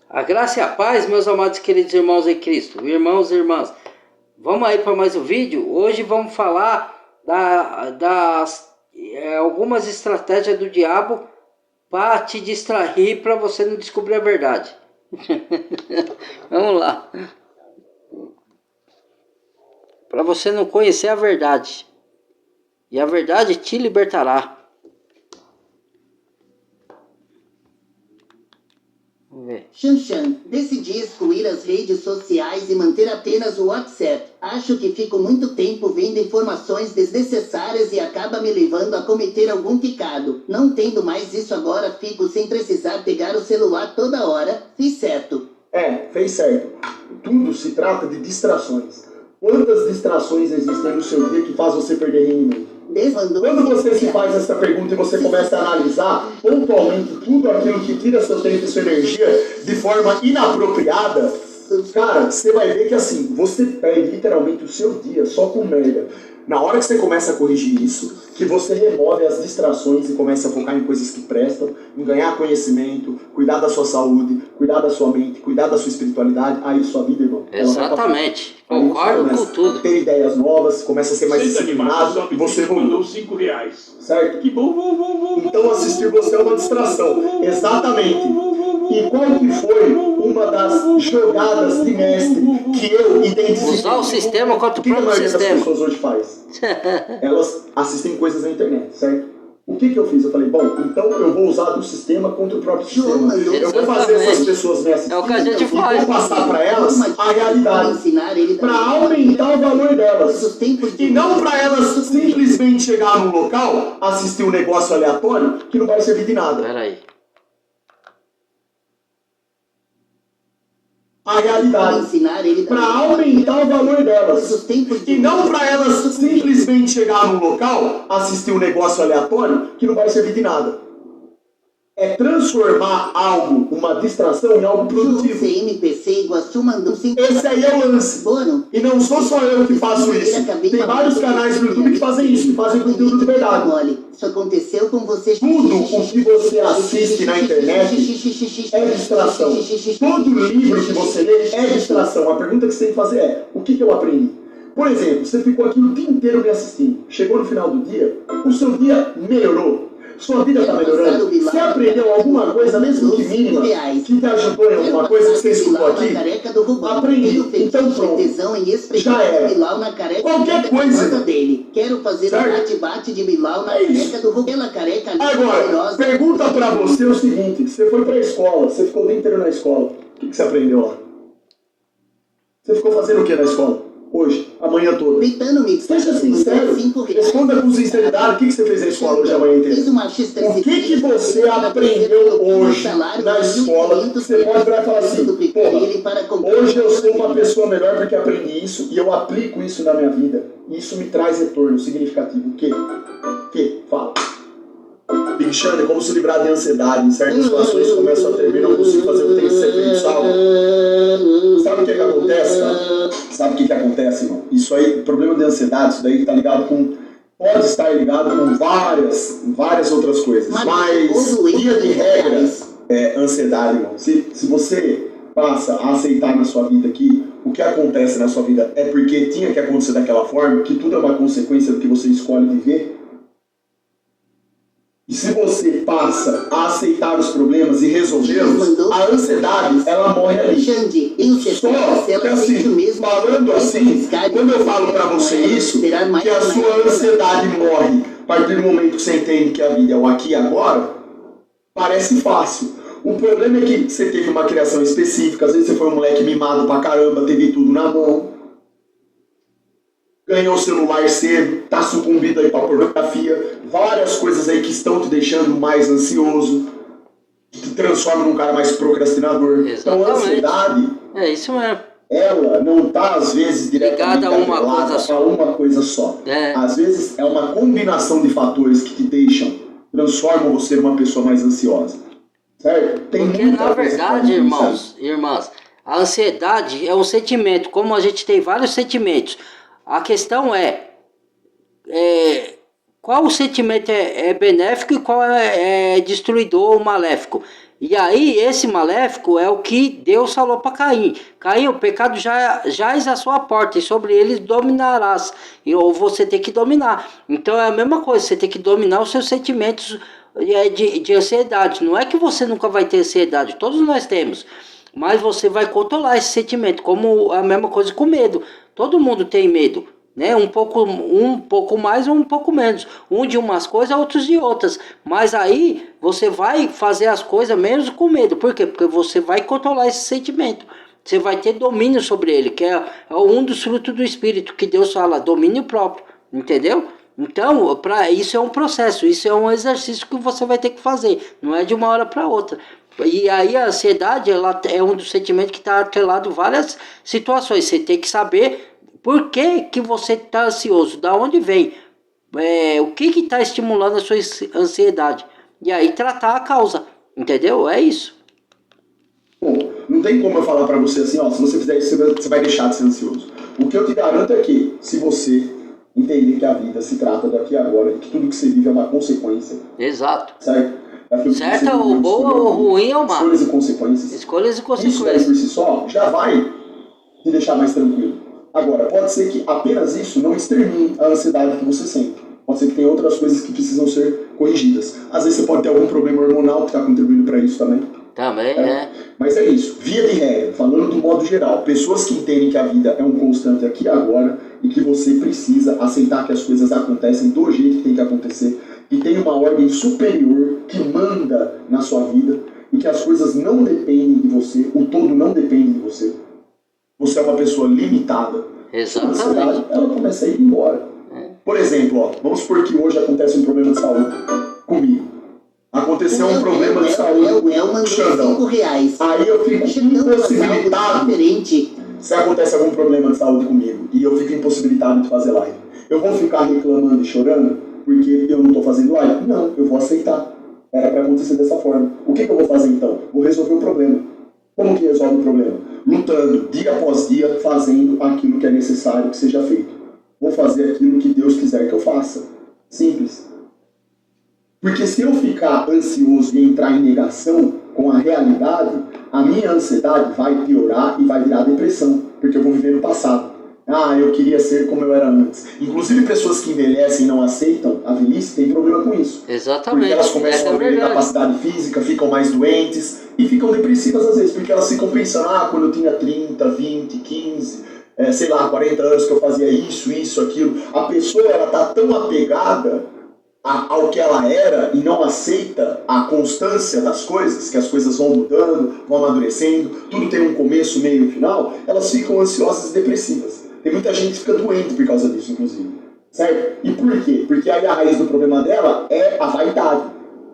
A graça e a paz, meus amados queridos irmãos em Cristo, irmãos e irmãs. Vamos aí para mais um vídeo. Hoje vamos falar das algumas estratégias do diabo para te distrair, para você não descobrir a verdade. Vamos lá. Para você não conhecer a verdade. E a verdade te libertará. Xanxan, decidi excluir as redes sociais e manter apenas o WhatsApp. Acho que fico muito tempo vendo informações desnecessárias e acaba me levando a cometer algum pecado. Não tendo mais isso agora, fico sem precisar pegar o celular toda hora. Fiz certo. Fez certo. Tudo se trata de distrações. Quantas distrações existem no seu dia que faz você perder rendimento? Quando você se faz essa pergunta e você começa a analisar pontualmente tudo aquilo que tira seu tempo e sua energia de forma inapropriada, cara, você vai ver que assim, você perde literalmente o seu dia só com merda. Na hora que você começa a corrigir isso, que você remove as distrações e começa a focar em coisas que prestam, em ganhar conhecimento, cuidar da sua saúde, cuidar da sua mente, cuidar da sua espiritualidade, aí sua vida, irmão. Exatamente. Concordo com tudo. Ter ideias novas, começa a ser mais disciplinado e você mandou R$5. Certo? Que bom. Então assistir você é uma distração. Exatamente. E qual que foi uma das jogadas de mestre que eu identifiquei? Usar o sistema contra o próprio sistema. O que a maioria das pessoas hoje faz? Elas assistem coisas na internet, certo? O que eu fiz? Eu falei, bom, então eu vou usar do sistema contra o próprio sistema. Eu vou fazer essas pessoas me assistirem. É o que a gente faz. E vou passar para elas a realidade. Para aumentar o valor delas. E não para elas simplesmente chegar num local, assistir um negócio aleatório que não vai servir de nada. Peraí. A realidade, para aumentar o valor delas. E não para elas simplesmente chegar num local, assistir um negócio aleatório que não vai servir de nada. É transformar algo, uma distração, em algo produtivo. Esse aí é o lance. E não sou só eu que faço isso. Tem vários canais no YouTube que fazem isso, que fazem conteúdo de verdade. Isso aconteceu com você. Tudo o que você assiste na internet é distração. Todo livro que você lê é distração. A pergunta que você tem que fazer é, o que eu aprendi? Por exemplo, você ficou aqui o dia inteiro me assistindo. Chegou no final do dia, o seu dia melhorou. Sua vida está melhorando. Você aprendeu alguma coisa, mesmo que mínima, que te ajudou em alguma coisa que você escutou aqui? Aprendi. Então pronto. Já era. Qualquer coisa. Quero fazer um bate-bate de Bilal na careca do Google. Agora, pergunta pra você o seguinte. Você foi pra escola, você ficou o dia inteiro na escola. O que você aprendeu lá? Você ficou fazendo o que na escola? Hoje, amanhã toda. Seja sincero, responda com sinceridade. O que você fez na escola hoje, amanhã inteira? O que você aprendeu hoje na escola? Você pode virar e falar assim, porra, hoje eu sou uma pessoa melhor porque aprendi isso e eu aplico isso na minha vida. E isso me traz retorno significativo. O quê? O quê? Fala. Big Xande, como se livrar de ansiedade. Em certas situações começo a tremer, não consigo fazer o que tem que ser feito, sabe o que acontece, cara? Sabe o que acontece, irmão? Isso aí, problema de ansiedade, isso daí tá ligado com... Pode estar ligado com várias outras coisas. Mas, via de regra, é ansiedade, irmão. Se você passa a aceitar na sua vida que o que acontece na sua vida é porque tinha que acontecer daquela forma, que tudo é uma consequência do que você escolhe viver, e se você passa a aceitar os problemas e resolvê-los, a ansiedade, ela morre ali. Só que assim, falando assim, quando eu falo pra você isso, que a sua ansiedade morre a partir do momento que você entende que a vida é o aqui e agora, parece fácil. O problema é que você teve uma criação específica, às vezes você foi um moleque mimado pra caramba, teve tudo na mão, ganhou o celular cedo, tá sucumbido aí pra pornografia, várias coisas aí que estão te deixando mais ansioso, que te transformam num cara mais procrastinador. Exatamente. Então a ansiedade, isso mesmo. ela não tá às vezes diretamente ligada a uma coisa só. Às vezes é uma combinação de fatores que te deixam, transformam você numa pessoa mais ansiosa. Certo? Porque na verdade, irmãs, a ansiedade é um sentimento, como a gente tem vários sentimentos. A questão é qual o sentimento é benéfico e qual é destruidor ou maléfico. E aí, esse maléfico é o que Deus falou para Caim. Caim, o pecado já à sua porta, e sobre ele dominarás. Ou você tem que dominar. Então é a mesma coisa, você tem que dominar os seus sentimentos de ansiedade. Não é que você nunca vai ter ansiedade, todos nós temos. Mas você vai controlar esse sentimento, como a mesma coisa com medo. Todo mundo tem medo. Né? Um pouco mais ou um pouco menos. Um de umas coisas, outros de outras. Mas aí você vai fazer as coisas menos com medo. Por quê? Porque você vai controlar esse sentimento. Você vai ter domínio sobre ele, que é um dos frutos do Espírito, que Deus fala, domínio próprio. Entendeu? Então, isso é um processo, isso é um exercício que você vai ter que fazer. Não é de uma hora para outra. E aí a ansiedade, ela é um dos sentimentos que está atrelado a várias situações. Você tem que saber por que você está ansioso, da onde vem, o que está estimulando a sua ansiedade. E aí tratar a causa, entendeu? É isso. Bom, não tem como eu falar pra você assim, ó, se você fizer isso, você vai deixar de ser ansioso. O que eu te garanto é que, se você entender que a vida se trata daqui e agora, e que tudo que você vive é uma consequência. Exato. Certo? Certo, ou boa ou ruim ou má. Escolhas e consequências. Escolhas e consequências. Isso daí por si só já vai te deixar mais tranquilo. Agora, pode ser que apenas isso não extermine a ansiedade que você sente. Pode ser que tenha outras coisas que precisam ser corrigidas. Às vezes você pode ter algum problema hormonal que está contribuindo para isso também. Também, né? Mas é isso. Via de regra, falando do modo geral, pessoas que entendem que a vida é um constante aqui e agora e que você precisa aceitar que as coisas acontecem do jeito que tem que acontecer, que tem uma ordem superior que manda na sua vida e que as coisas não dependem de você, o todo não depende de você. Você é uma pessoa limitada. Exatamente. A ansiedade, ela começa a ir embora. Por exemplo, ó, vamos supor que hoje acontece um problema de saúde comigo. Aconteceu um problema de saúde com o Xandão. Aí eu fico impossibilitado. Se acontece algum problema de saúde comigo e eu fico impossibilitado de fazer live, eu vou ficar reclamando e chorando porque eu não estou fazendo live? Não, eu vou aceitar. Era para acontecer dessa forma. O que eu vou fazer então? Vou resolver o problema. Como que resolve o problema? Lutando, dia após dia, fazendo aquilo que é necessário que seja feito. Vou fazer aquilo que Deus quiser que eu faça. Simples. Porque se eu ficar ansioso e entrar em negação com a realidade, a minha ansiedade vai piorar e vai virar depressão. Porque eu vou viver no passado. Ah, eu queria ser como eu era antes. Inclusive pessoas que envelhecem e não aceitam a velhice têm problema com isso. Exatamente. Porque elas começam a perder capacidade física, ficam mais doentes e ficam depressivas às vezes. Porque elas ficam pensando, quando eu tinha 30, 20, 15, 40 anos que eu fazia isso, aquilo. A pessoa, ela tá tão apegada ao que ela era e não aceita a constância das coisas, que as coisas vão mudando, vão amadurecendo, tudo tem um começo, meio e final, elas ficam ansiosas e depressivas. Tem muita gente que fica doente por causa disso, inclusive. Certo? E por quê? Porque aí a raiz do problema dela é a vaidade.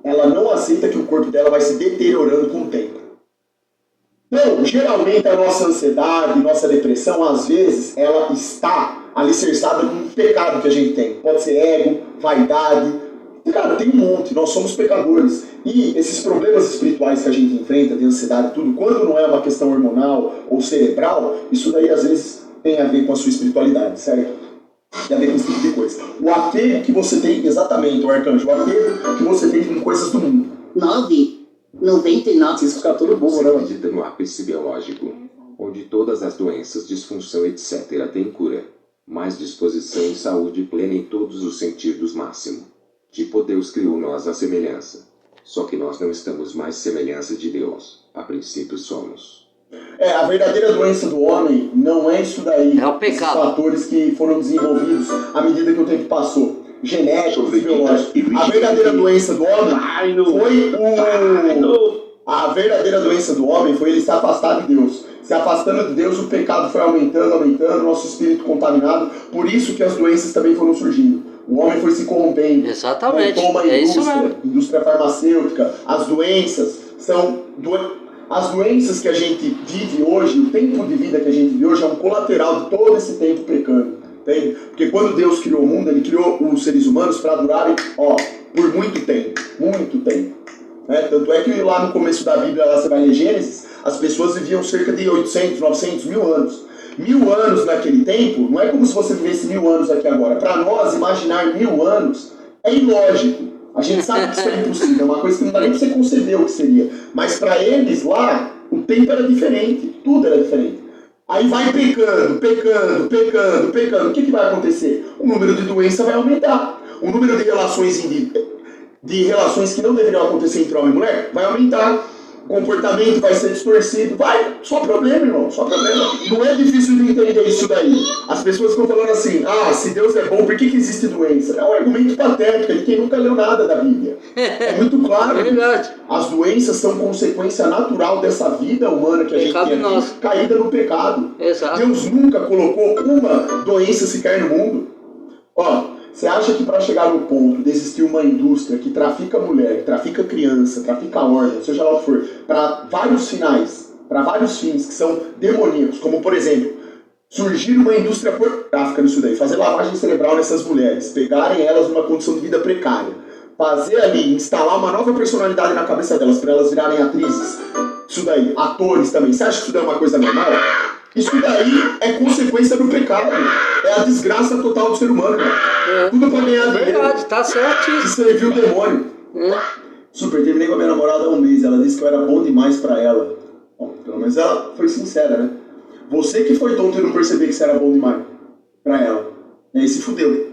Ela não aceita que o corpo dela vai se deteriorando com o tempo. Então, geralmente a nossa ansiedade, nossa depressão, às vezes, ela está alicerçada num pecado que a gente tem. Pode ser ego, vaidade. Cara, tem um monte, nós somos pecadores. E esses problemas espirituais que a gente enfrenta, de ansiedade e tudo, quando não é uma questão hormonal ou cerebral, isso daí às vezes tem a ver com a sua espiritualidade, certo? Tem a ver com esse tipo de coisa. O apego que você tem, exatamente, o arcanjo, o apego que você tem com coisas do mundo. 99. Vocês ficaram todo bobo, Você né? acredita no ápice biológico, onde todas as doenças, disfunção, etc. têm cura, mais disposição e saúde plena em todos os sentidos máximo. Tipo Deus criou nós à semelhança. Só que nós não estamos mais semelhança de Deus. A princípio somos. A verdadeira doença do homem não é isso daí. É o pecado. Esses fatores que foram desenvolvidos à medida que o tempo passou. Genéticos e biológicos. A verdadeira doença do homem foi A verdadeira doença do homem foi ele se afastar de Deus. Se afastando de Deus, o pecado foi aumentando, nosso espírito contaminado. Por isso que as doenças também foram surgindo. O homem foi se corrompendo. Exatamente. Montou uma indústria farmacêutica. As doenças são... As doenças que a gente vive hoje, o tempo de vida que a gente vive hoje é um colateral de todo esse tempo pecando. Entende? Porque quando Deus criou o mundo, Ele criou os seres humanos para durarem, por muito tempo. Muito tempo. Tanto é que lá no começo da Bíblia, lá você vai ler Gênesis, as pessoas viviam cerca de 800, 900, 1000 anos. 1000 anos naquele tempo, não é como se você vivesse 1000 anos aqui agora. Para nós, imaginar 1000 anos é ilógico. A gente sabe que isso é impossível, é uma coisa que não dá nem pra você conceber o que seria. Mas pra eles lá, o tempo era diferente, tudo era diferente. Aí vai pecando. O que vai acontecer? O número de doenças vai aumentar. O número de relações que não deveriam acontecer entre homem e mulher vai aumentar. O comportamento vai ser distorcido. Só problema, irmão, só problema. Não é difícil de entender isso daí. As pessoas ficam falando assim, se Deus é bom, por que existe doença? É um argumento patético de quem nunca leu nada da Bíblia. É muito claro. É verdade. As doenças são consequência natural dessa vida humana que a gente tem aqui, caída no pecado. Exato. Deus nunca colocou uma doença sequer no mundo. Você acha que para chegar no ponto de existir uma indústria que trafica mulher, que trafica criança, trafica órgãos, seja lá o que for, para vários finais, para vários fins que são demoníacos, como por exemplo, surgir uma indústria pornográfica nisso daí, fazer lavagem cerebral nessas mulheres, pegarem elas numa condição de vida precária, fazer ali, instalar uma nova personalidade na cabeça delas, para elas virarem atrizes, isso daí, atores também, você acha que isso daí é uma coisa normal? Isso daí é consequência do pecado. É a desgraça total do ser humano. Tudo pra ganhar dinheiro. Verdade, tá certíssimo. Que serviu o demônio. Super, terminei com a minha namorada há um mês. Ela disse que eu era bom demais pra ela. Bom, pelo menos ela foi sincera, né? Você que foi tonto e não percebeu que você era bom demais pra ela. E aí se fudeu.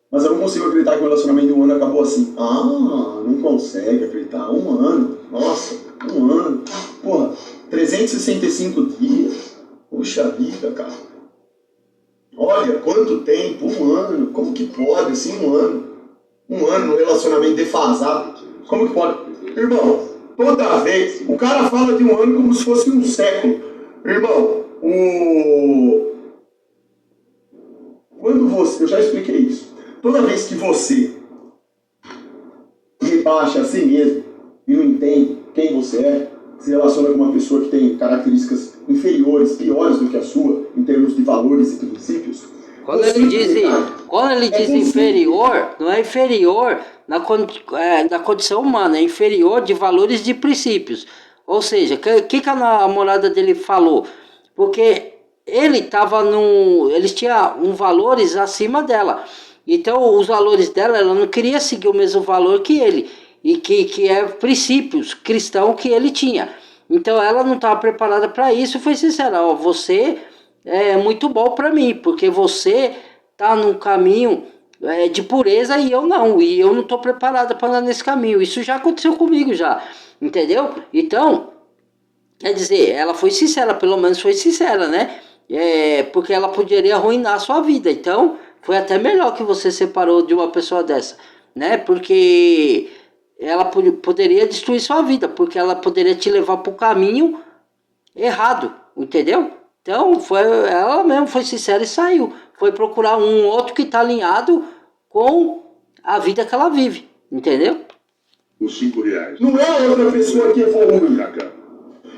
Mas eu não consigo acreditar que o relacionamento de um ano acabou assim. Não consegue acreditar. 1 ano. Nossa, 1 ano. Porra, 365 dias. Puxa vida, cara. Olha, quanto tempo, 1 ano. Como que pode, assim, 1 ano? 1 ano no relacionamento defasado. Como que pode? Irmão, toda vez, o cara fala de 1 ano como se fosse um século. Irmão, quando você, eu já expliquei isso. Toda vez que você rebaixa a si mesmo e não entende quem você é, se relaciona com uma pessoa que tem características inferiores, piores do que a sua, em termos de valores e princípios. Quando ele diz inferior, não é inferior na condição humana, é inferior de valores de princípios. Ou seja, o que a namorada dele falou? Porque eles tinham valores acima dela. Então, os valores dela, ela não queria seguir o mesmo valor que ele. E que é princípios cristãos que ele tinha. Então ela não estava preparada para isso. Foi sincera, você é muito bom para mim, porque você está num caminho de pureza e eu não estou preparada para andar nesse caminho. Isso já aconteceu comigo já, entendeu? Então, quer dizer, ela foi sincera, pelo menos foi sincera, né? Porque ela poderia arruinar a sua vida. Então foi até melhor que você separou de uma pessoa dessa, né? Porque ela poderia destruir sua vida, porque ela poderia te levar para o caminho errado, entendeu? Então, ela mesmo foi sincera e saiu. Foi procurar um outro que está alinhado com a vida que ela vive, entendeu? Os R$5. Não é outra pessoa que evolui.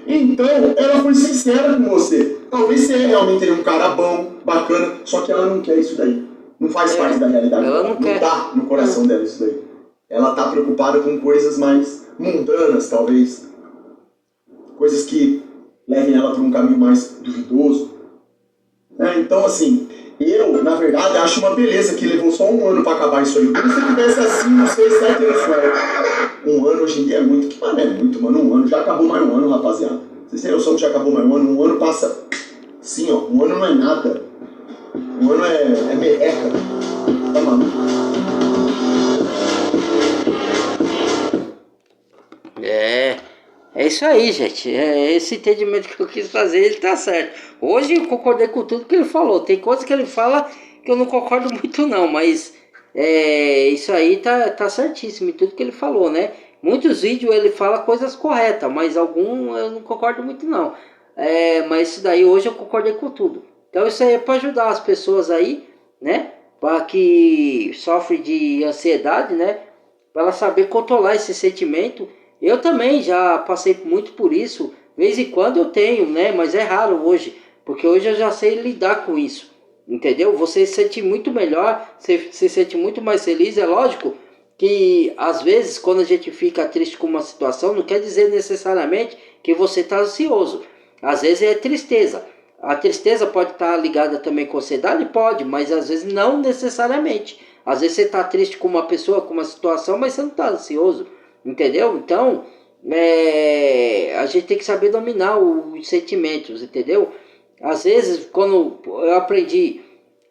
Então, ela foi sincera com você. Talvez você realmente tenha um cara bom, bacana, só que ela não quer isso daí. Não faz parte da realidade dela. Não tá no coração dela isso daí. Ela está preocupada com coisas mais mundanas, talvez. Coisas que levem ela para um caminho mais duvidoso. Então, assim, eu, na verdade, acho uma beleza que levou só 1 ano para acabar isso aí. Como se tivesse assim, uns 6, 7 anos fora. 1 ano hoje em dia é muito. Mano, é muito, mano. 1 ano. Já acabou mais 1 ano, rapaziada. Vocês têm noção que já acabou mais 1 ano? 1 ano passa assim, ó. 1 ano não é nada. 1 ano é merreca. Tá maluco? É isso aí, gente. Esse entendimento que eu quis fazer, ele tá certo. Hoje eu concordei com tudo que ele falou. Tem coisas que ele fala que eu não concordo muito não, mas isso aí tá certíssimo em tudo que ele falou, né? Muitos vídeos ele fala coisas corretas, mas algum eu não concordo muito não. Mas isso daí hoje eu concordei com tudo. Então isso aí é para ajudar as pessoas aí, né? Para que sofrem de ansiedade, né? Para ela saber controlar esse sentimento. Eu também já passei muito por isso. De vez em quando eu tenho, né? Mas é raro hoje. Porque hoje eu já sei lidar com isso. Entendeu? Você se sente muito melhor. Você se sente muito mais feliz. É lógico que às vezes quando a gente fica triste com uma situação, não quer dizer necessariamente que você está ansioso. Às vezes é tristeza. A tristeza pode estar ligada também com ansiedade? Pode, mas às vezes não necessariamente. Às vezes você tá triste com uma pessoa, com uma situação, mas você não tá ansioso, entendeu? Então, a gente tem que saber dominar os sentimentos, entendeu? Às vezes, quando eu aprendi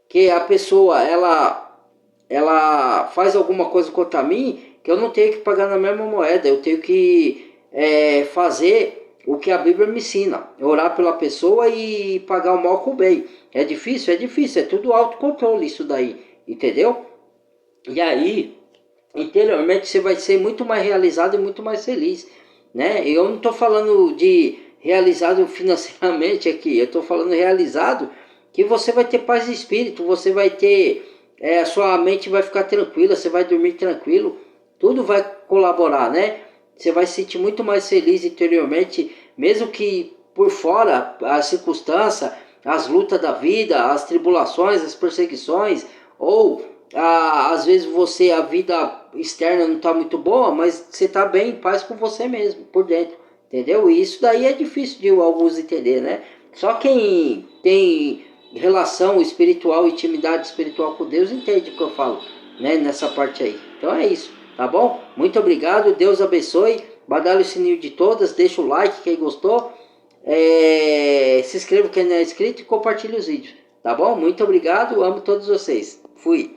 que a pessoa, ela faz alguma coisa contra mim, que eu não tenho que pagar na mesma moeda, eu tenho que fazer o que a Bíblia me ensina, orar pela pessoa e pagar o mal com o bem. É difícil, é tudo autocontrole isso daí, entendeu? E aí, interiormente você vai ser muito mais realizado e muito mais feliz, né? Eu não estou falando de realizado financeiramente aqui, eu estou falando realizado que você vai ter paz de espírito, você vai ter, a sua mente vai ficar tranquila, você vai dormir tranquilo, tudo vai colaborar, né? Você vai se sentir muito mais feliz interiormente, mesmo que por fora a circunstância, as lutas da vida, as tribulações, as perseguições, ou às vezes a vida externa não está muito boa, mas você está bem em paz com você mesmo, por dentro, entendeu? E isso daí é difícil de alguns entender, né? Só quem tem relação espiritual, intimidade espiritual com Deus, entende o que eu falo, né? Nessa parte aí. Então é isso. Tá bom? Muito obrigado, Deus abençoe. Badalhe o sininho de todas, deixa o like quem gostou, se inscreva quem não é inscrito e compartilhe os vídeos. Tá bom? Muito obrigado, amo todos vocês. Fui.